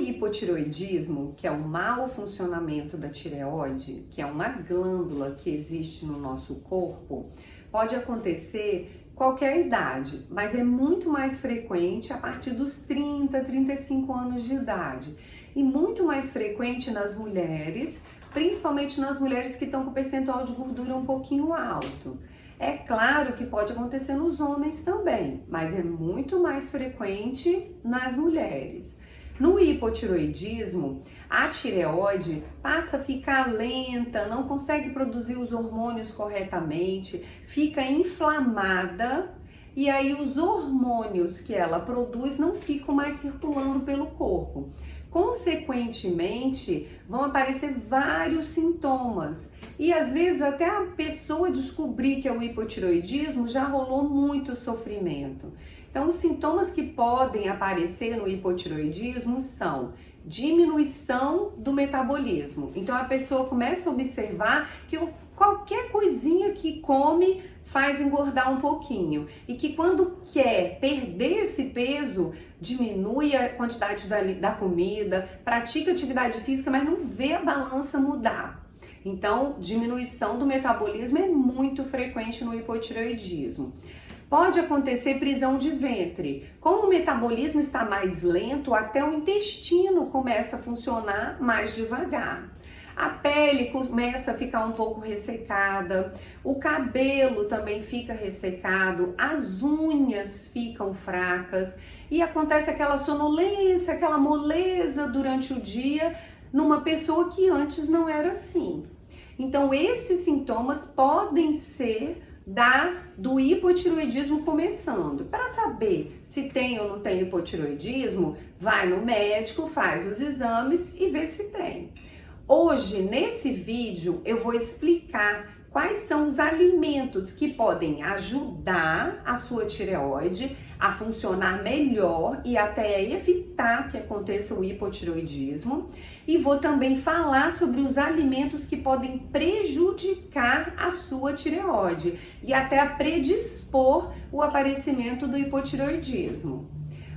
hipotireoidismo, que é o mau funcionamento da tireoide, que é uma glândula que existe no nosso corpo, pode acontecer qualquer idade, mas é muito mais frequente a partir dos 30, 35 anos de idade e muito mais frequente nas mulheres, principalmente nas mulheres que estão com percentual de gordura um pouquinho alto. É claro que pode acontecer nos homens também, mas é muito mais frequente nas mulheres. No hipotireoidismo, a tireoide passa a ficar lenta, não consegue produzir os hormônios corretamente, fica inflamada e aí os hormônios que ela produz não ficam mais circulando pelo corpo. Consequentemente, vão aparecer vários sintomas e às vezes até a pessoa descobrir que é o hipotireoidismo já rolou muito sofrimento. Então, os sintomas que podem aparecer no hipotireoidismo são diminuição do metabolismo. Então, a pessoa começa a observar que qualquer coisinha que come faz engordar um pouquinho e que quando quer perder esse peso, diminui a quantidade da comida, pratica atividade física, mas não vê a balança mudar. Então, diminuição do metabolismo é muito frequente no hipotireoidismo. Pode acontecer prisão de ventre. Como o metabolismo está mais lento, até o intestino começa a funcionar mais devagar. A pele começa a ficar um pouco ressecada, o cabelo também fica ressecado, as unhas ficam fracas e acontece aquela sonolência, aquela moleza durante o dia numa pessoa que antes não era assim. Então, esses sintomas podem ser do hipotireoidismo começando. Para saber se tem ou não tem hipotireoidismo, vai no médico, faz os exames e vê se tem. Hoje, nesse vídeo, eu vou explicar quais são os alimentos que podem ajudar a sua tireoide a funcionar melhor e até evitar que aconteça o hipotireoidismo. E vou também falar sobre os alimentos que podem prejudicar a sua tireoide e até predispor o aparecimento do hipotireoidismo.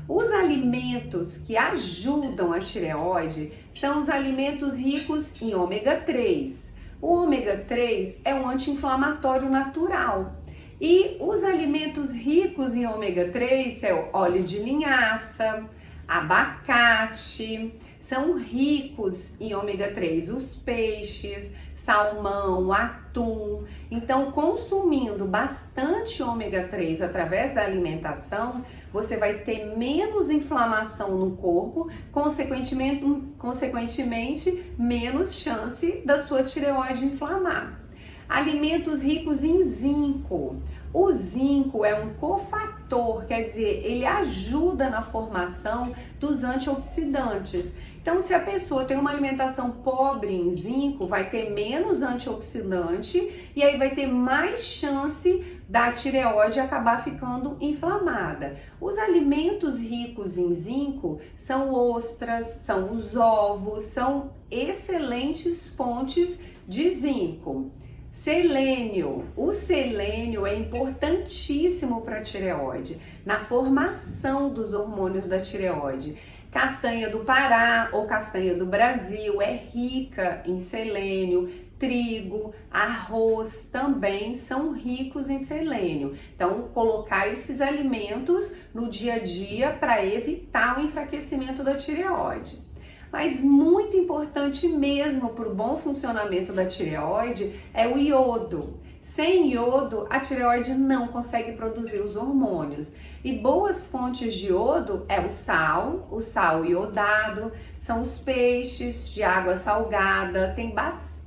Os alimentos que ajudam a tireoide são os alimentos ricos em ômega 3. O ômega 3 é um anti-inflamatório natural. E os alimentos ricos em ômega 3 é o óleo de linhaça, abacate, são ricos em ômega 3, os peixes, salmão, atum. Então, consumindo bastante ômega 3 através da alimentação, você vai ter menos inflamação no corpo, consequentemente menos chance da sua tireoide inflamar. Alimentos ricos em zinco. O zinco é um cofator, quer dizer, ele ajuda na formação dos antioxidantes. Então, se a pessoa tem uma alimentação pobre em zinco, vai ter menos antioxidante e aí vai ter mais chance da tireoide acabar ficando inflamada. Os alimentos ricos em zinco são ostras, são os ovos, são excelentes fontes de zinco. Selênio. O selênio é importantíssimo para a tireoide, na formação dos hormônios da tireoide. Castanha do Pará ou castanha do Brasil é rica em selênio, trigo, arroz também são ricos em selênio. Então, colocar esses alimentos no dia a dia para evitar o enfraquecimento da tireoide. Mas muito importante mesmo para o bom funcionamento da tireoide é o iodo. Sem iodo, a tireoide não consegue produzir os hormônios. E boas fontes de iodo é o sal iodado, são os peixes de água salgada, tem bastante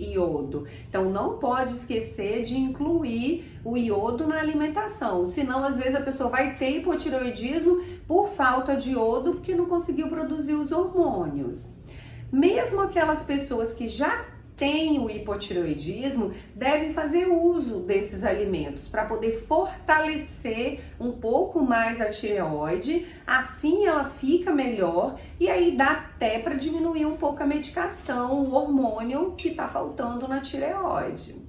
iodo. Então não pode esquecer de incluir o iodo na alimentação, senão às vezes a pessoa vai ter hipotireoidismo por falta de iodo porque não conseguiu produzir os hormônios. Mesmo aquelas pessoas que já têm o hipotireoidismo devem fazer uso desses alimentos para poder fortalecer um pouco mais a tireoide, assim ela fica melhor e aí dá até para diminuir um pouco a medicação, o hormônio que está faltando na tireoide.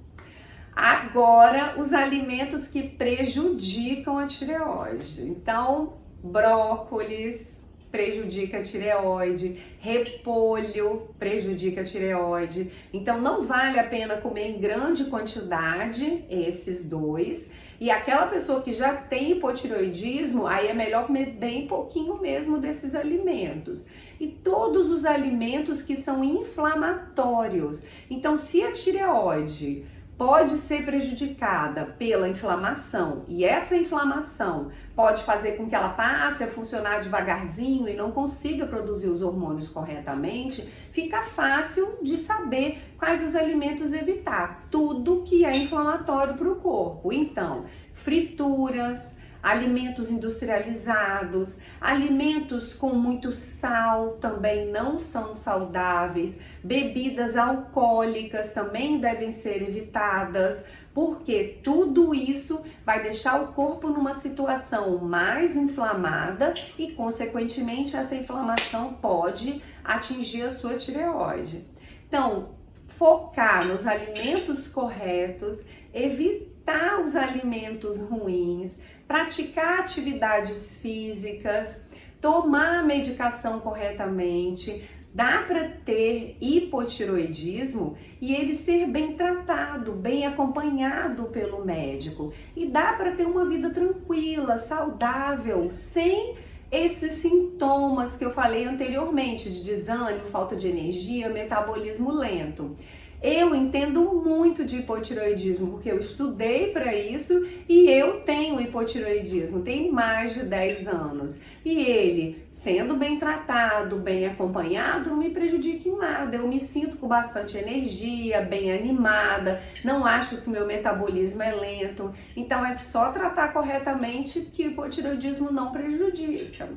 Agora, os alimentos que prejudicam a tireoide. Então, brócolis, prejudica a tireoide, repolho prejudica a tireoide. Então não vale a pena comer em grande quantidade esses dois. E aquela pessoa que já tem hipotireoidismo, aí é melhor comer bem pouquinho mesmo desses alimentos. E todos os alimentos que são inflamatórios. Então, se a tireoide pode ser prejudicada pela inflamação e essa inflamação pode fazer com que ela passe a funcionar devagarzinho e não consiga produzir os hormônios corretamente, fica fácil de saber quais os alimentos evitar. Tudo que é inflamatório para o corpo. Então, frituras, alimentos industrializados, alimentos com muito sal também não são saudáveis, bebidas alcoólicas também devem ser evitadas, porque tudo isso vai deixar o corpo numa situação mais inflamada e, consequentemente, essa inflamação pode atingir a sua tireoide. Então, focar nos alimentos corretos, evitar os alimentos ruins, praticar atividades físicas, tomar a medicação corretamente. Dá para ter hipotireoidismo e ele ser bem tratado, bem acompanhado pelo médico. E dá para ter uma vida tranquila, saudável, sem esses sintomas que eu falei anteriormente, de desânimo, falta de energia, metabolismo lento. Eu entendo muito de hipotireoidismo, porque eu estudei para isso e eu tenho hipotireoidismo, tem mais de 10 anos. E ele, sendo bem tratado, bem acompanhado, não me prejudica em nada. Eu me sinto com bastante energia, bem animada, não acho que o meu metabolismo é lento. Então é só tratar corretamente que o hipotireoidismo não prejudica.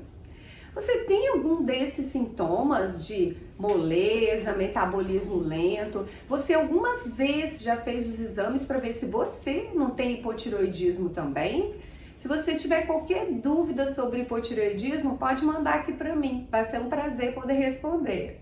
Você tem algum desses sintomas de moleza, metabolismo lento? Você alguma vez já fez os exames para ver se você não tem hipotireoidismo também? Se você tiver qualquer dúvida sobre hipotireoidismo, pode mandar aqui para mim. Vai ser um prazer poder responder.